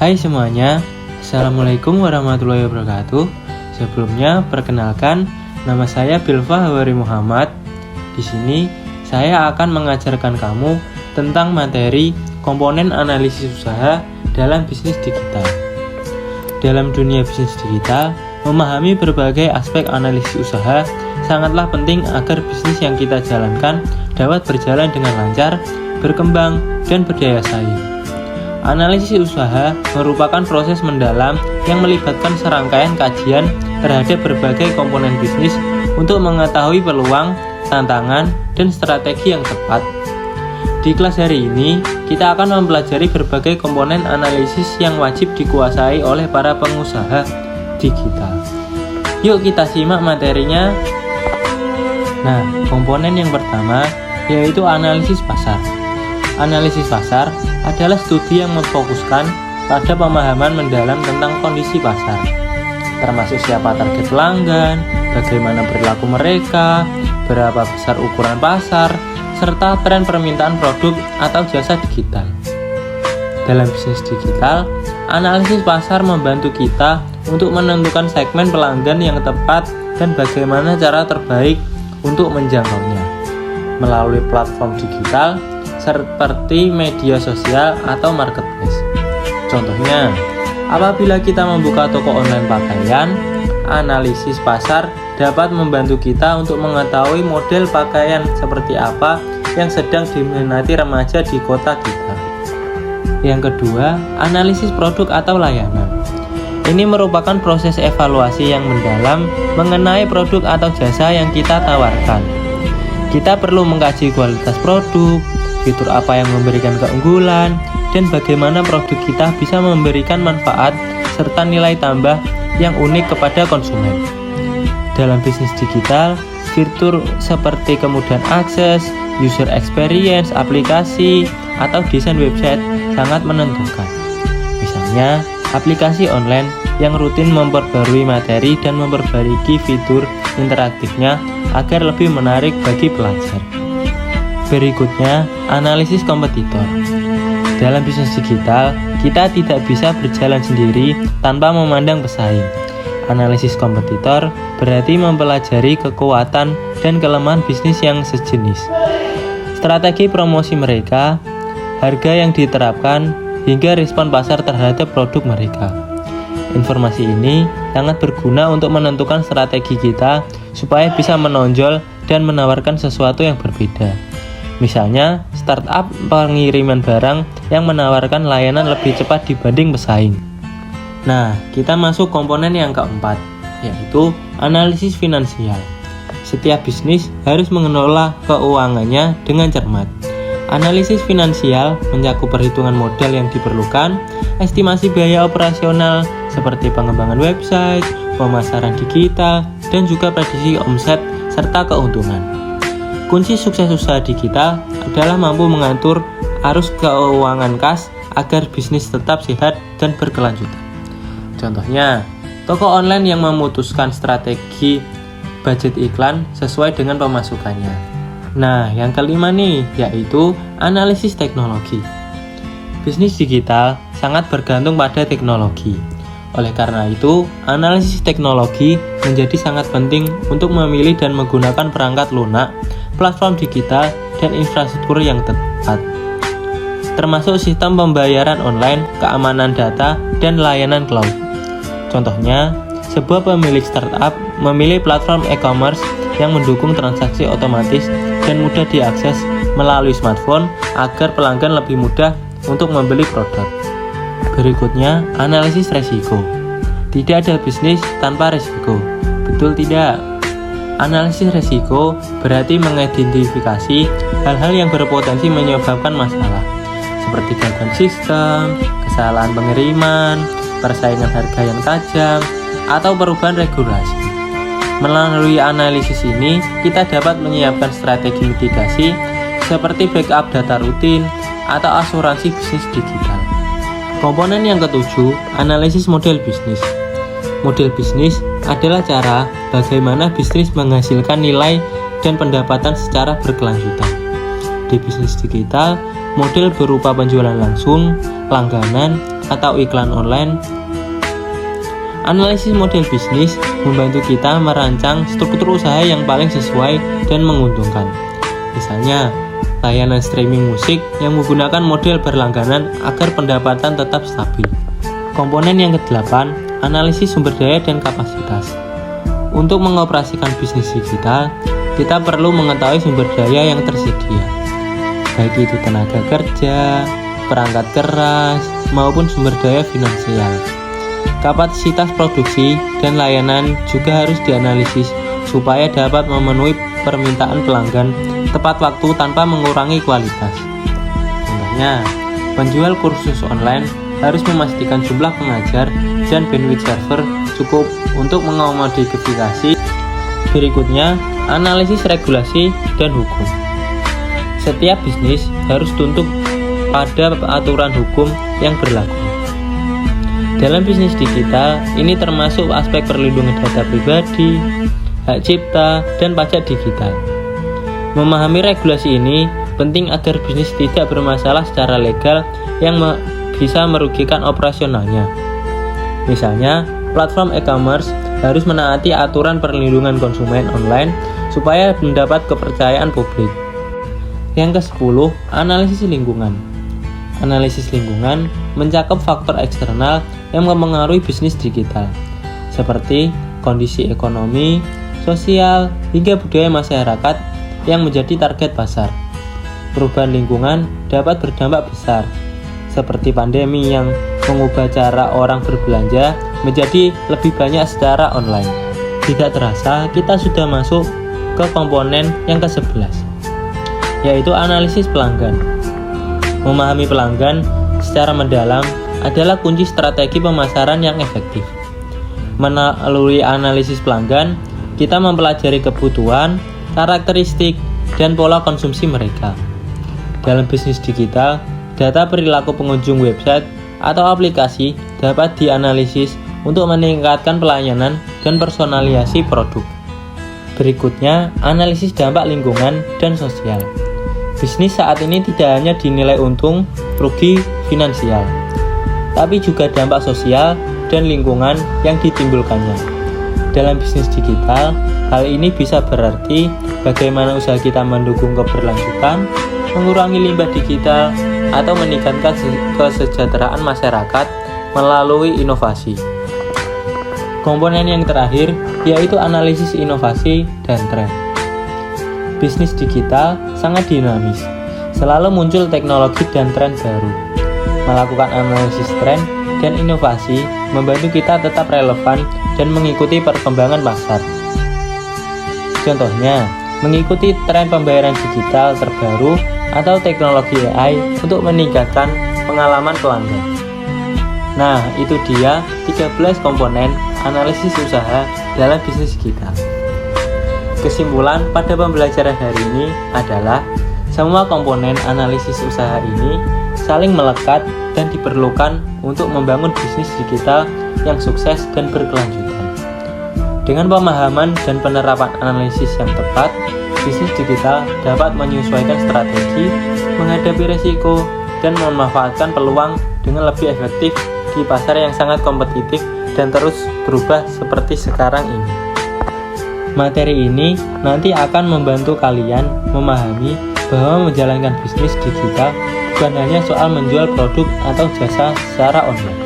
Hai semuanya, Assalamualaikum warahmatullahi wabarakatuh. Sebelumnya, perkenalkan, nama saya Bilva Hawari Muhammad. Di sini, saya akan mengajarkan kamu tentang materi komponen analisis usaha dalam bisnis digital. Dalam dunia bisnis digital, memahami berbagai aspek analisis usaha sangatlah penting agar bisnis yang kita jalankan dapat berjalan dengan lancar, berkembang, dan berdaya saing. Analisis usaha merupakan proses mendalam yang melibatkan serangkaian kajian terhadap berbagai komponen bisnis untuk mengetahui peluang, tantangan, dan strategi yang tepat. Di kelas hari ini, kita akan mempelajari berbagai komponen analisis yang wajib dikuasai oleh para pengusaha digital. Yuk kita simak materinya. Nah, komponen yang pertama yaitu analisis pasar. Analisis pasar adalah studi yang memfokuskan pada pemahaman mendalam tentang kondisi pasar, termasuk siapa target pelanggan, bagaimana perilaku mereka, berapa besar ukuran pasar, serta tren permintaan produk atau jasa digital. Dalam bisnis digital, analisis pasar membantu kita untuk menentukan segmen pelanggan yang tepat dan bagaimana cara terbaik untuk menjangkaunya melalui platform digital seperti media sosial atau marketplace. Contohnya, apabila kita membuka toko online pakaian, analisis pasar dapat membantu kita untuk mengetahui model pakaian seperti apa yang sedang diminati remaja di kota kita. Yang kedua, analisis produk atau layanan. Ini merupakan proses evaluasi yang mendalam mengenai produk atau jasa yang kita tawarkan. Kita perlu mengkaji kualitas produk, fitur apa yang memberikan keunggulan, dan bagaimana produk kita bisa memberikan manfaat serta nilai tambah yang unik kepada konsumen. Dalam bisnis digital, fitur seperti kemudahan akses, user experience, aplikasi, atau desain website sangat menentukan. Misalnya, aplikasi online yang rutin memperbarui materi dan memperbaiki fitur interaktifnya agar lebih menarik bagi pelajar. Berikutnya, analisis kompetitor. Dalam bisnis digital, kita tidak bisa berjalan sendiri tanpa memandang pesaing. Analisis kompetitor berarti mempelajari kekuatan dan kelemahan bisnis yang sejenis, strategi promosi mereka, harga yang diterapkan, hingga respon pasar terhadap produk mereka. Informasi ini sangat berguna untuk menentukan strategi kita supaya bisa menonjol dan menawarkan sesuatu yang berbeda. Misalnya, startup pengiriman barang yang menawarkan layanan lebih cepat dibanding pesaing. Nah, kita masuk komponen yang keempat, yaitu analisis finansial. Setiap bisnis harus mengelola keuangannya dengan cermat. Analisis finansial mencakup perhitungan modal yang diperlukan, estimasi biaya operasional seperti pengembangan website, pemasaran digital, dan juga prediksi omset serta keuntungan. Kunci sukses usaha digital adalah mampu mengatur arus keuangan kas agar bisnis tetap sehat dan berkelanjutan. Contohnya, toko online yang memutuskan strategi budget iklan sesuai dengan pemasukannya. Nah, yang kelima nih, yaitu analisis teknologi. Bisnis digital sangat bergantung pada teknologi. Oleh karena itu, analisis teknologi menjadi sangat penting untuk memilih dan menggunakan perangkat lunak, platform digital, dan infrastruktur yang tepat, termasuk sistem pembayaran online, keamanan data, dan layanan cloud. Contohnya, sebuah pemilik startup memilih platform e-commerce yang mendukung transaksi otomatis dan mudah diakses melalui smartphone agar pelanggan lebih mudah untuk membeli produk. Berikutnya, analisis resiko. Tidak ada bisnis tanpa resiko, betul tidak? Analisis resiko berarti mengidentifikasi hal-hal yang berpotensi menyebabkan masalah, seperti gangguan sistem, kesalahan pengiriman, persaingan harga yang tajam, atau perubahan regulasi. Melalui analisis ini, kita dapat menyiapkan strategi mitigasi seperti backup data rutin atau asuransi bisnis digital. Komponen yang ketujuh, analisis model bisnis. Model bisnis adalah cara bagaimana bisnis menghasilkan nilai dan pendapatan secara berkelanjutan. Di bisnis digital, model berupa penjualan langsung, langganan, atau iklan online. Analisis model bisnis membantu kita merancang struktur usaha yang paling sesuai dan menguntungkan. Misalnya, layanan streaming musik yang menggunakan model berlangganan agar pendapatan tetap stabil. Komponen yang ke-8, analisis sumber daya dan kapasitas. Untuk mengoperasikan bisnis digital, kita perlu mengetahui sumber daya yang tersedia, baik itu tenaga kerja, perangkat keras, maupun sumber daya finansial. Kapasitas produksi dan layanan juga harus dianalisis supaya dapat memenuhi permintaan pelanggan tepat waktu tanpa mengurangi kualitas. Contohnya, penjual kursus online harus memastikan jumlah pengajar dan bandwidth server cukup untuk mengakomodasi. Berikutnya, analisis regulasi dan hukum. Setiap bisnis harus tunduk pada aturan hukum yang berlaku. Dalam bisnis digital, ini termasuk aspek perlindungan data pribadi, hak cipta, dan pajak digital. Memahami regulasi ini penting agar bisnis tidak bermasalah secara legal yang bisa merugikan operasionalnya. Misalnya, platform e-commerce harus menaati aturan perlindungan konsumen online supaya mendapat kepercayaan publik. Yang ke-10, analisis lingkungan. Analisis lingkungan mencakup faktor eksternal yang mempengaruhi bisnis digital, seperti kondisi ekonomi, sosial, hingga budaya masyarakat yang menjadi target pasar. Perubahan lingkungan dapat berdampak besar, seperti pandemi yang mengubah cara orang berbelanja menjadi lebih banyak secara online. Tidak terasa, kita sudah masuk ke komponen yang ke-11, yaitu analisis pelanggan. Memahami pelanggan secara mendalam adalah kunci strategi pemasaran yang efektif. Melalui analisis pelanggan, kita mempelajari kebutuhan, karakteristik, dan pola konsumsi mereka. Dalam bisnis digital, data perilaku pengunjung website atau aplikasi dapat dianalisis untuk meningkatkan pelayanan dan personalisasi produk. Berikutnya, analisis dampak lingkungan dan sosial. Bisnis saat ini tidak hanya dinilai untung, rugi finansial, tapi juga dampak sosial dan lingkungan yang ditimbulkannya. Dalam bisnis digital, hal ini bisa berarti bagaimana usaha kita mendukung keberlanjutan, mengurangi limbah digital, atau meningkatkan kesejahteraan masyarakat melalui inovasi. Komponen yang terakhir yaitu analisis inovasi dan tren. Bisnis digital sangat dinamis, selalu muncul teknologi dan tren baru. Melakukan analisis tren dan inovasi membantu kita tetap relevan dan mengikuti perkembangan pasar. Contohnya, mengikuti tren pembayaran digital terbaru atau teknologi AI untuk meningkatkan pengalaman pelanggan. Nah, itu dia 13 komponen analisis usaha dalam bisnis digital. Kesimpulan pada pembelajaran hari ini adalah semua komponen analisis usaha ini saling melekat dan diperlukan untuk membangun bisnis digital yang sukses dan berkelanjutan. Dengan pemahaman dan penerapan analisis yang tepat, bisnis digital dapat menyesuaikan strategi, menghadapi risiko, dan memanfaatkan peluang dengan lebih efektif di pasar yang sangat kompetitif dan terus berubah seperti sekarang ini. Materi ini nanti akan membantu kalian memahami bahwa menjalankan bisnis digital bukan hanya soal menjual produk atau jasa secara online,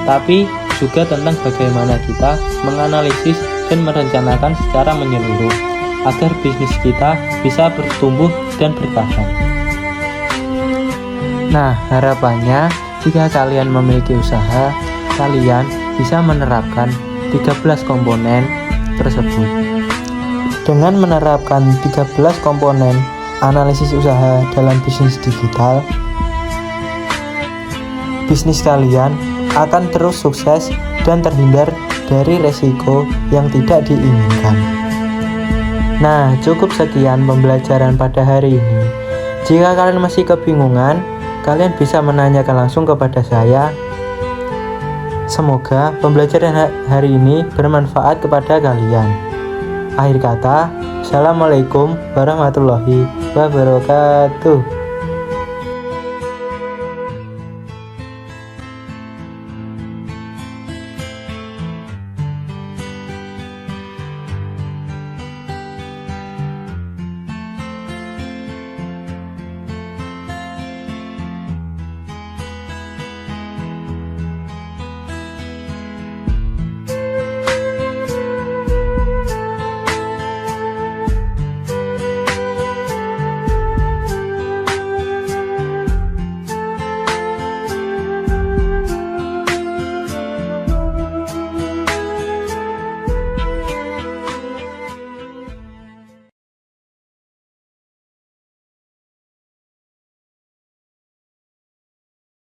tapi juga tentang bagaimana kita menganalisis dan merencanakan secara menyeluruh agar bisnis kita bisa bertumbuh dan bertahan. Nah, harapannya jika kalian memiliki usaha, kalian bisa menerapkan 13 komponen tersebut. Dengan menerapkan 13 komponen analisis usaha dalam bisnis digital, bisnis kalian akan terus sukses dan terhindar dari resiko yang tidak diinginkan. Nah, cukup sekian pembelajaran pada hari ini. Jika kalian masih kebingungan, kalian bisa menanyakan langsung kepada saya. Semoga pembelajaran hari ini bermanfaat kepada kalian. Akhir kata, Assalamualaikum warahmatullahi wabarakatuh.